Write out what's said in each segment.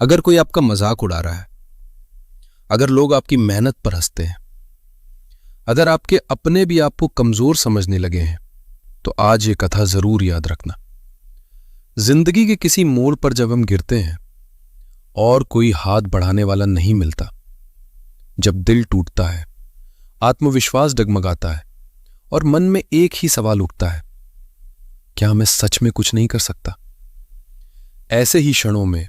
अगर कोई आपका मजाक उड़ा रहा है, अगर लोग आपकी मेहनत पर हंसते हैं, अगर आपके अपने भी आपको कमजोर समझने लगे हैं, तो आज ये कथा जरूर याद रखना। जिंदगी के किसी मोड़ पर जब हम गिरते हैं और कोई हाथ बढ़ाने वाला नहीं मिलता, जब दिल टूटता है, आत्मविश्वास डगमगाता है और मन में एक ही सवाल उठता है, क्या मैं सच में कुछ नहीं कर सकता? ऐसे ही क्षणों में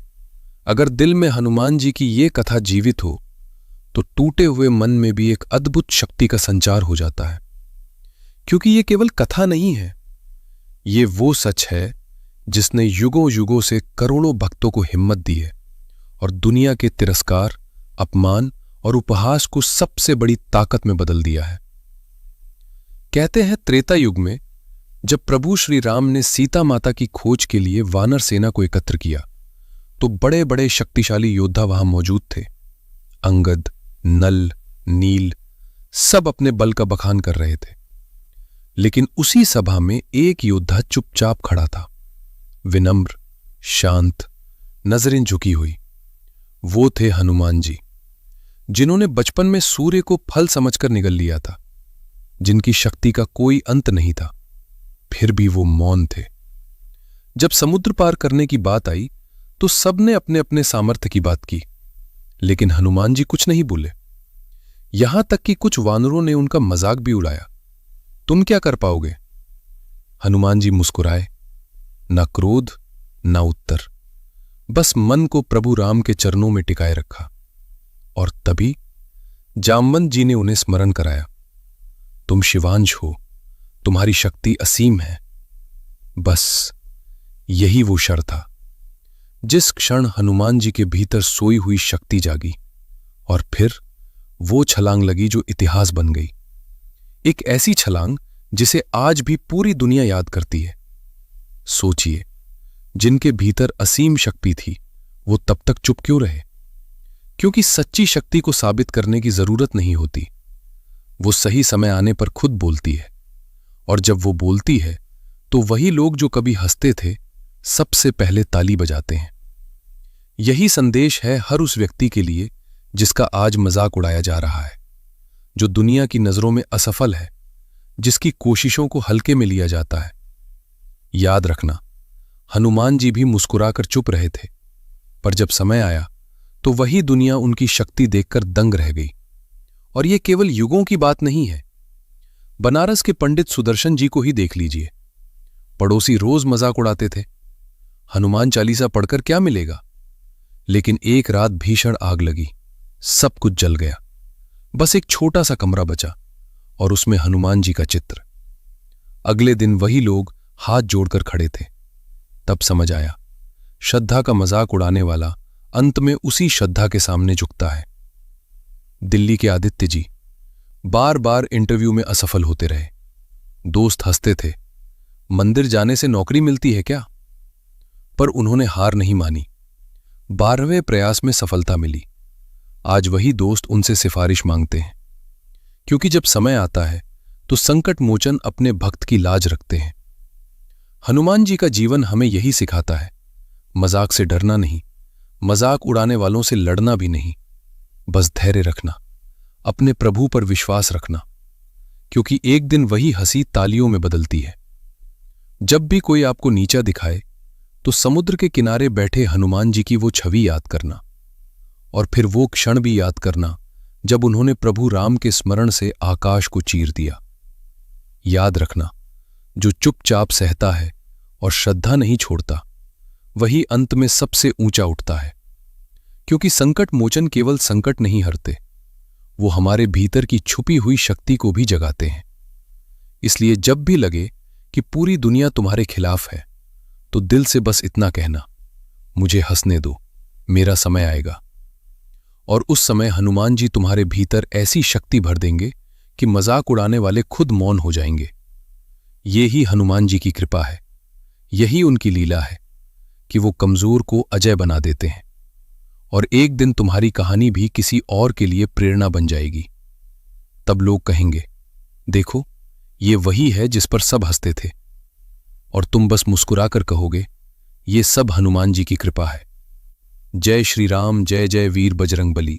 अगर दिल में हनुमान जी की ये कथा जीवित हो, तो टूटे हुए मन में भी एक अद्भुत शक्ति का संचार हो जाता है। क्योंकि ये केवल कथा नहीं है, ये वो सच है जिसने युगों युगों से करोड़ों भक्तों को हिम्मत दी है और दुनिया के तिरस्कार, अपमान और उपहास को सबसे बड़ी ताकत में बदल दिया है। कहते हैं त्रेता युग में जब प्रभु श्री राम ने सीता माता की खोज के लिए वानर सेना को एकत्र किया, तो बड़े बड़े शक्तिशाली योद्धा वहां मौजूद थे। अंगद, नल, नील सब अपने बल का बखान कर रहे थे, लेकिन उसी सभा में एक योद्धा चुपचाप खड़ा था, विनम्र, शांत, नजरें झुकी हुई। वो थे हनुमान जी, जिन्होंने बचपन में सूर्य को फल समझकर निगल लिया था, जिनकी शक्ति का कोई अंत नहीं था, फिर भी वो मौन थे। जब समुद्र पार करने की बात आई तो सबने अपने अपने सामर्थ्य की बात की, लेकिन हनुमान जी कुछ नहीं बोले। यहां तक कि कुछ वानरों ने उनका मजाक भी उड़ाया, तुम क्या कर पाओगे? हनुमान जी मुस्कुराए, ना क्रोध ना उत्तर, बस मन को प्रभु राम के चरणों में टिकाए रखा। और तभी जामवंत जी ने उन्हें स्मरण कराया, तुम शिवांश हो, तुम्हारी शक्ति असीम है। बस यही वो क्षण था जिस क्षण हनुमान जी के भीतर सोई हुई शक्ति जागी और फिर वो छलांग लगी जो इतिहास बन गई। एक ऐसी छलांग जिसे आज भी पूरी दुनिया याद करती है। सोचिए, जिनके भीतर असीम शक्ति थी, वो तब तक चुप क्यों रहे? क्योंकि सच्ची शक्ति को साबित करने की जरूरत नहीं होती, वो सही समय आने पर खुद बोलती है। और जब वो बोलती है तो वही लोग जो कभी हंसते थे सबसे पहले ताली बजाते हैं। यही संदेश है हर उस व्यक्ति के लिए जिसका आज मजाक उड़ाया जा रहा है, जो दुनिया की नजरों में असफल है, जिसकी कोशिशों को हल्के में लिया जाता है। याद रखना, हनुमान जी भी मुस्कुराकर चुप रहे थे, पर जब समय आया तो वही दुनिया उनकी शक्ति देखकर दंग रह गई। और यह केवल युगों की बात नहीं है। बनारस के पंडित सुदर्शन जी को ही देख लीजिए। पड़ोसी रोज मजाक उड़ाते थे, हनुमान चालीसा पढ़कर क्या मिलेगा? लेकिन एक रात भीषण आग लगी, सब कुछ जल गया, बस एक छोटा सा कमरा बचा और उसमें हनुमान जी का चित्र। अगले दिन वही लोग हाथ जोड़कर खड़े थे। तब समझ आया, श्रद्धा का मजाक उड़ाने वाला अंत में उसी श्रद्धा के सामने झुकता है। दिल्ली के आदित्य जी बार बार इंटरव्यू में असफल होते रहे। दोस्त हंसते थे, मंदिर जाने से नौकरी मिलती है क्या? पर उन्होंने हार नहीं मानी। 12वें प्रयास में सफलता मिली। आज वही दोस्त उनसे सिफारिश मांगते हैं, क्योंकि जब समय आता है तो संकट मोचन अपने भक्त की लाज रखते हैं। हनुमान जी का जीवन हमें यही सिखाता है, मजाक से डरना नहीं, मजाक उड़ाने वालों से लड़ना भी नहीं, बस धैर्य रखना, अपने प्रभु पर विश्वास रखना, क्योंकि एक दिन वही हंसी तालियों में बदलती है। जब भी कोई आपको नीचा दिखाए तो समुद्र के किनारे बैठे हनुमान जी की वो छवि याद करना, और फिर वो क्षण भी याद करना जब उन्होंने प्रभु राम के स्मरण से आकाश को चीर दिया। याद रखना, जो चुपचाप सहता है और श्रद्धा नहीं छोड़ता, वही अंत में सबसे ऊंचा उठता है। क्योंकि संकट मोचन केवल संकट नहीं हरते, वो हमारे भीतर की छुपी हुई शक्ति को भी जगाते हैं। इसलिए जब भी लगे कि पूरी दुनिया तुम्हारे खिलाफ है, तो दिल से बस इतना कहना, मुझे हंसने दो, मेरा समय आएगा। और उस समय हनुमान जी तुम्हारे भीतर ऐसी शक्ति भर देंगे कि मजाक उड़ाने वाले खुद मौन हो जाएंगे। ये ही हनुमान जी की कृपा है, यही उनकी लीला है कि वो कमजोर को अजय बना देते हैं। और एक दिन तुम्हारी कहानी भी किसी और के लिए प्रेरणा बन जाएगी। तब लोग कहेंगे, देखो, ये वही है जिस पर सब हंसते थे। और तुम बस मुस्कुराकर कहोगे, ये सब हनुमान जी की कृपा है। जय श्री राम, जय जय वीर बजरंग बली।